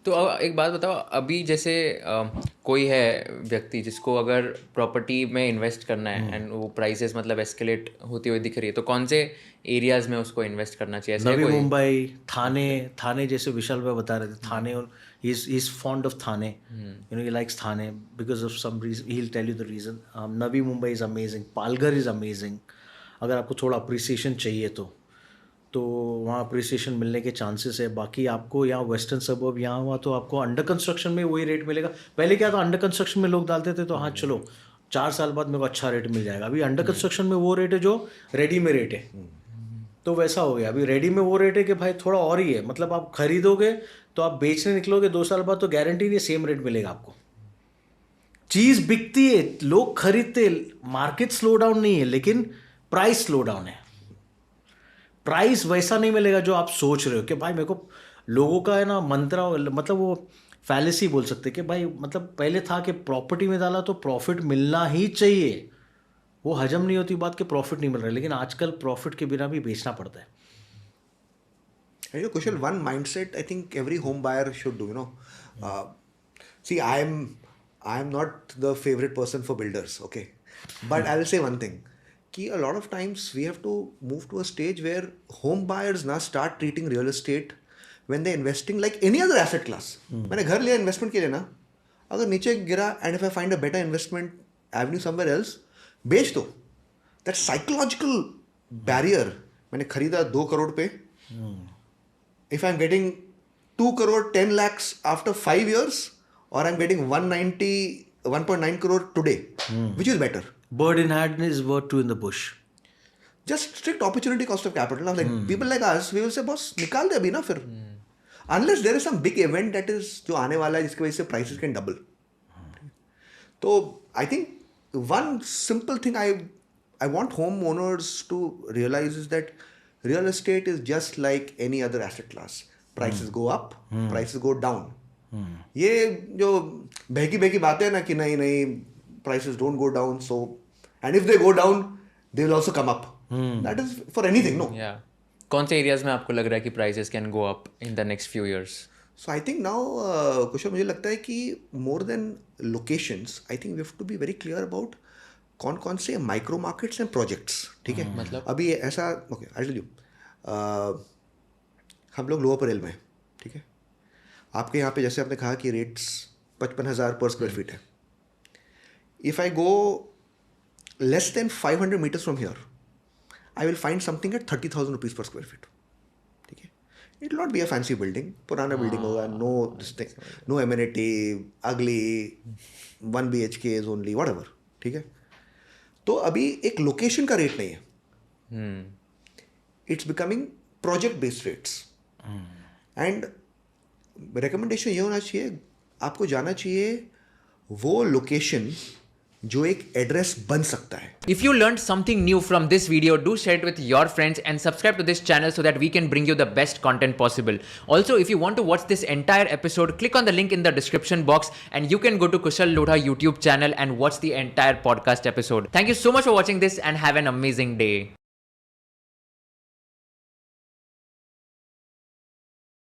तो अब एक बात बताओ, अभी जैसे कोई है व्यक्ति जिसको अगर प्रॉपर्टी में इन्वेस्ट करना है एंड वो प्राइसेस मतलब एस्केलेट होती हुई दिख रही है, तो कौन से एरियाज में उसको इन्वेस्ट करना चाहिए? ऐसा है नवी कोई? मुंबई, थाने जैसे विशाल भाई बता रहे थे, थाने, और he is fond of Thane, you know, he likes Thane because of some reason, he will tell you the reason. Navi Mumbai is amazing, Palghar is amazing. अगर आपको थोड़ा अप्रिसिएशन चाहिए तो वहाँ अप्रिसिएशन मिलने के चांसेस है. बाकी आपको यहाँ वेस्टर्न सबर्ब यहाँ हुआ तो आपको अंडर कंस्ट्रक्शन में वही रेट मिलेगा. पहले क्या था, अंडर कंस्ट्रक्शन में लोग डालते थे तो हाँ चलो 4 साल बाद मेरे को अच्छा रेट मिल जाएगा. अभी अंडर कंस्ट्रक्शन में वो रेट है जो रेडी में रेट है. तो वैसा हो गया. अभी रेडी में वो रेट है कि भाई थोड़ा और ही है, मतलब आप खरीदोगे तो आप बेचने निकलोगे 2 साल बाद तो गारंटी नहीं सेम रेट मिलेगा आपको. चीज़ बिकती है, लोग खरीदते, मार्केट स्लो डाउन नहीं है लेकिन प्राइस स्लो डाउन है. प्राइस वैसा नहीं मिलेगा जो आप सोच रहे हो कि भाई मेरे को, लोगों का है ना मंत्रा, मतलब वो फैलेसी बोल सकते कि भाई, मतलब पहले था कि प्रॉपर्टी में डाला तो प्रॉफिट मिलना ही चाहिए. वो हजम नहीं होती बात कि प्रॉफिट नहीं मिल रहा है, लेकिन आजकल प्रॉफिट के बिना भी बेचना पड़ता है. And you know, Kushal, one mindset I think every home buyer should do. See, I am not the favorite person for builders, okay, but I will say one thing. Ki a lot of times we have to move to a stage where home buyers now start treating real estate when they're investing like any other asset class. मैंने घर लिया investment के लिए ना, अगर नीचे गिरा and if I find a better investment Avenue somewhere else, बेच दो. That psychological barrier. मैंने खरीदा 2 करोड़ पे, if I'm getting 2 crore 10 lakhs after 5 years, or I'm getting 1.9 crore today, which is better? Bird in hand is worth 2 in the bush. Just strict opportunity cost of capital. Now, like people like us, we will say, boss, निकाल दे अभी ना फिर. Unless there is some big event that is जो आने वाला है जिसकी वजह से prices can double. तो I think one simple thing I want homeowners to realize is that real estate is just like any other asset class. Prices go up, prices go down. ये जो बहकी बातें हैं ना कि नहीं prices don't go down, so and if they go down they will also come up. That is for anything, no? Yeah. कौन से एरियाज में आपको लग रहा है कि prices can go up in the next few years? So I think now, कुशल, मुझे लगता है कि more than locations, I think we have to be very clear about कौन से माइक्रो मार्केट्स एंड प्रोजेक्ट्स. ठीक है, मतलब अभी ऐसा, ओके आई टेल यू, हम लोग लोअर परेल में, ठीक है, आपके यहाँ पे जैसे आपने कहा कि रेट्स 55,000 पर स्क्वायर फीट है. If I go less than 500 metres from here, I will find something at 30,000 rupees पर स्क्वायर फीट. ठीक है, it will not be a fancy building, पुराना बिल्डिंग होगा, no this thing, no amenity, ugly, 1 BHK only, whatever. ठीक है, तो अभी एक लोकेशन का रेट नहीं है. It's becoming project based rates. And recommendation ये होना चाहिए, आपको जाना चाहिए वो लोकेशन जो एक एड्रेस बन सकता है. If you learned something new from this video, do share it with your friends and subscribe to this channel so that we can bring you the best content possible. Also, if you want to watch this entire episode, click on the link in the description box and you can go to Kushal Lodha YouTube channel and watch the entire podcast episode. Thank you so much for watching this and have an amazing day.